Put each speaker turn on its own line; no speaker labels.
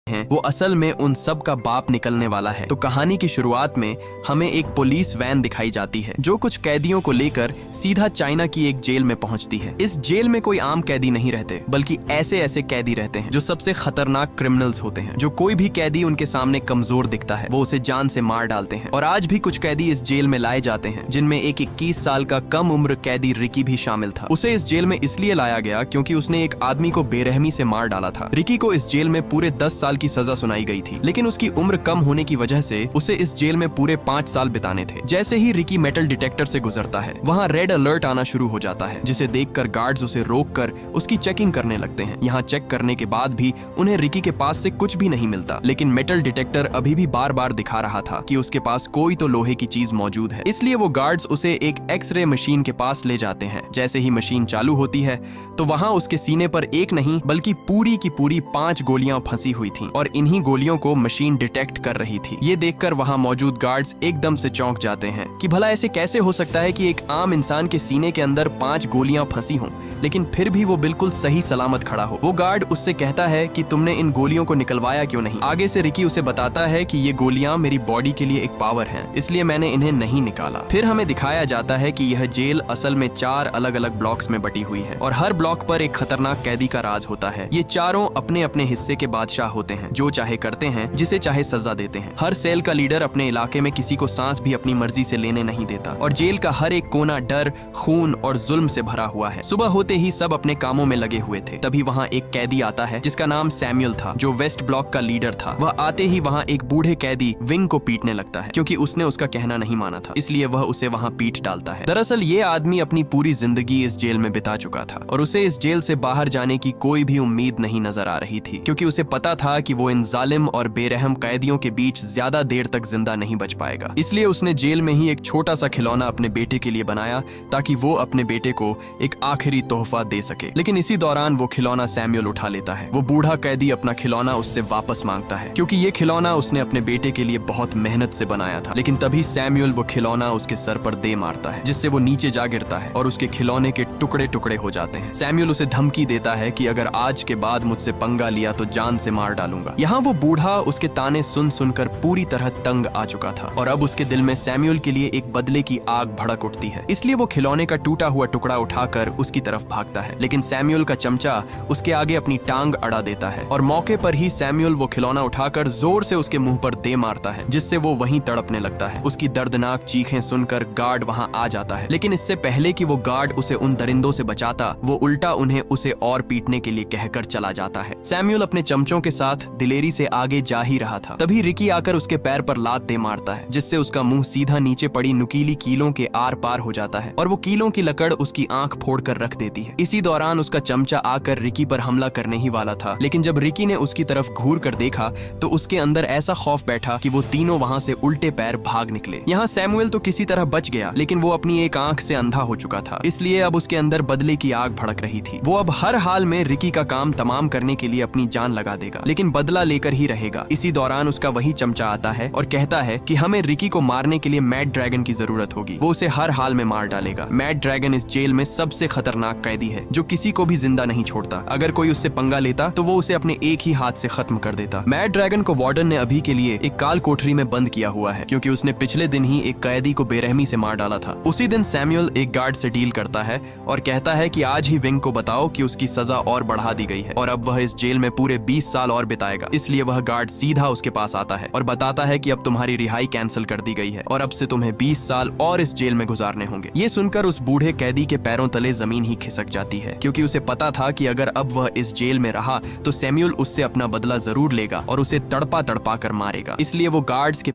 हैं वो असल में उन सब का बाप निकलने वाला है। तो कहानी की शुरुआत में हमें एक पुलिस वैन दिखाई जाती है जो कुछ कैदियों को लेकर सीधा चाइना की एक जेल में पहुंचती है। इस जेल में कोई आम कैदी नहीं रहते, बल्कि ऐसे ऐसे कैदी रहते हैं जो सबसे खतरनाक क्रिमिनल्स होते हैं। जो कोई भी कैदी उनके सामने कमजोर दिखता है वो उसे जान से मार डालते हैं। और आज भी कुछ कैदी इस जेल में लाए जाते हैं, जिनमें एक 21 साल का कम उम्र कैदी रिकी भी शामिल था। उसे इस जेल में इसलिए लाया गया क्योंकि उसने एक आदमी को बेरहमी से मार डाला था। रिकी को इस जेल में पूरे 10 साल की सजा सुनाई गई थी, लेकिन उसकी उम्र कम होने की वजह से उसे इस जेल में पूरे 5 साल बिताने थे। जैसे ही रिकी मेटल डिटेक्टर से गुजरता है, वहाँ रेड अलर्ट आना शुरू हो जाता है, जिसे देखकर गार्ड्स उसे रोककर उसकी चेकिंग करने लगते हैं। यहाँ चेक करने के बाद भी उन्हें रिकी के पास से कुछ भी नहीं मिलता, लेकिन मेटल डिटेक्टर अभी भी बार बार दिखा रहा था कि उसके पास कोई तो लोहे की चीज मौजूद है। इसलिए वो गार्ड्स उसे एक एक्सरे मशीन के पास ले जाते हैं। जैसे ही मशीन चालू होती है तो वहाँ उसके सीने पर एक नहीं बल्कि पूरी की पूरी 5 गोलियां फंसी हुई थीं और इन्हीं गोलियों को मशीन डिटेक्ट कर रही थी। ये देखकर वहाँ मौजूद गार्ड्स एकदम से चौंक जाते हैं कि भला ऐसे कैसे हो सकता है कि एक आम इंसान के सीने के अंदर 5 गोलियां फंसी हों, लेकिन फिर भी वो बिल्कुल सही सलामत खड़ा हो। वो गार्ड उससे कहता है कि तुमने इन गोलियों को निकलवाया क्यों नहीं। आगे से रिकी उसे बताता है कि ये गोलियां मेरी बॉडी के लिए एक पावर है, इसलिए मैंने इन्हें नहीं निकाला। फिर हमें दिखाया जाता है कि यह जेल असल में 4 अलग अलग ब्लॉक्स में बटी हुई है और हर ब्लॉक पर एक खतरनाक कैदी का राज होता है। ये चारों अपने अपने हिस्से के बादशाह होते हैं, जो चाहे करते हैं, जिसे चाहे सजा देते हैं। हर सेल का लीडर अपने इलाके में किसी को सांस भी अपनी मर्जी से लेने नहीं देता और जेल का हर एक कोना डर, खून और जुल्म से भरा हुआ है। सुबह होते ही सब अपने कामों में लगे हुए थे। तभी वहाँ एक कैदी आता है जिसका नाम सैमुअल था, जो वेस्ट ब्लॉक का लीडर था। वह आते ही वहाँ एक बूढ़े कैदी विंग को पीटने लगता है, क्योंकि उसने उसका कहना नहीं माना था, इसलिए वह उसे वहाँ पीट डालता है। दरअसल ये आदमी अपनी पूरी जिंदगी इस जेल में बिता चुका था और उसे इस जेल से बाहर जाने की कोई भी उम्मीद नहीं नजर आ रही थी, क्योंकि उसे पता था कि वो इन जालिम और बेरहम कैदियों के बीच ज्यादा देर तक जिंदा नहीं बच पाएगा। इसलिए उसने जेल में ही एक छोटा सा खिलौना अपने बेटे के लिए बनाया, ताकि वो अपने बेटे को एक आखिरी तोहफा दे सके। लेकिन इसी दौरान वो खिलौना सैमुअल उठा लेता है। वो बूढ़ा कैदी अपना खिलौना उससे वापस मांगता है, क्योंकि ये खिलौना उसने अपने बेटे के लिए बहुत मेहनत से बनाया था। लेकिन तभी सैमुअल वो खिलौना उसके सर पर दे मारता है, जिससे वो नीचे जा गिरता है और उसके खिलौने के टुकड़े टुकड़े हो जाते हैं। सैमुअल उसे धमकी देता है कि अगर आज के बाद मुझसे पंगा लिया तो जान से मार डालूंगा। यहाँ वो बूढ़ा उसके ताने सुन सुनकर पूरी तरह तंग आ चुका था और अब उसके दिल में सैमुअल के लिए एक बदले की आग भड़क उठती है। इसलिए वो खिलौने का टूटा हुआ टुकड़ा उठाकर उसकी तरफ भागता है, लेकिन सैमुअल का चमचा उसके आगे अपनी टांग अड़ा देता है और मौके पर ही सैमुअल वो खिलौना उठाकर जोर से उसके मुंह पर दे मारता है, जिससे वो वहीं तड़पने लगता है। उसकी दर्दनाक चीखें सुनकर गार्ड वहां आ जाता है, लेकिन इससे पहले कि वो गार्ड उसे उन दरिंदों से बचाता, वो उल्टा उन्हें उसे और पीटने के लिए कहकर चला जाता है। सैमुअल अपने चमचों के साथ दिलेरी से आगे जा ही रहा था, तभी रिकी आकर उसके पैर पर लात दे मारता है, जिससे उसका मुंह सीधा नीचे पड़ी नुकीली कीलों के आर पार हो जाता है और वो कीलों की लकड़ उसकी आंख फोड़कर रख देती है। इसी दौरान उसका चमचा आकर रिकी पर हमला करने ही वाला था, लेकिन जब रिकी ने उसकी तरफ घूर कर देखा तो उसके अंदर ऐसा खौफ बैठा कि वो तीनों वहां से उल्टे पैर भाग निकले। यहाँ सैमुअल तो किसी तरह बच गया, लेकिन वो अपनी एक आंख से अंधा हो चुका था, इसलिए अब उसके अंदर बदले की आग भड़क रही थी। वो अब हर हाल में रिकी का काम तमाम करने के लिए अपनी जान लगा देगा, लेकिन बदला लेकर ही रहेगा। इसी दौरान उसका वही चमचा आता है और कहता है कि हमें रिकी को मारने के लिए मैड ड्रैगन की जरूरत होगी, वो उसे हर हाल में मार डालेगा। मैड ड्रैगन इस जेल में सबसे खतरनाक कैदी है, जो किसी को भी जिंदा नहीं छोड़ता। अगर कोई उससे पंगा लेता तो वो उसे अपने एक ही हाथ से खत्म कर देता। मैड ड्रैगन को वार्डन ने अभी के लिए एक काल कोठरी में बंद किया हुआ है, क्योंकि उसने पिछले दिन ही एक कैदी को बेरहमी से मार डाला था। उसी दिन सैमुअल एक गार्ड से डील करता है और कहता है कि आज ही विंग को बताओ कि उसकी सजा और बढ़ा दी गई है और अब वह इस जेल में पूरे 20 साल और बिताएगा। इसलिए वह गार्ड सीधा उसके पास आता है और बताता है कि अब तुम्हारी रिहाई कैंसिल कर दी गई है और अब से तुम्हें 20 साल और इस जेल में गुजारने होंगे। ये सुनकर उस बूढ़े कैदी के पैरों तले जमीन ही खिसक जाती है, क्योंकि उसे पता था कि अगर अब वह इस जेल में रहा तो सैमुअल उससे अपना बदला जरूर लेगा और उसे तड़पा तड़पा कर मारेगा। इसलिए वो गार्ड्स के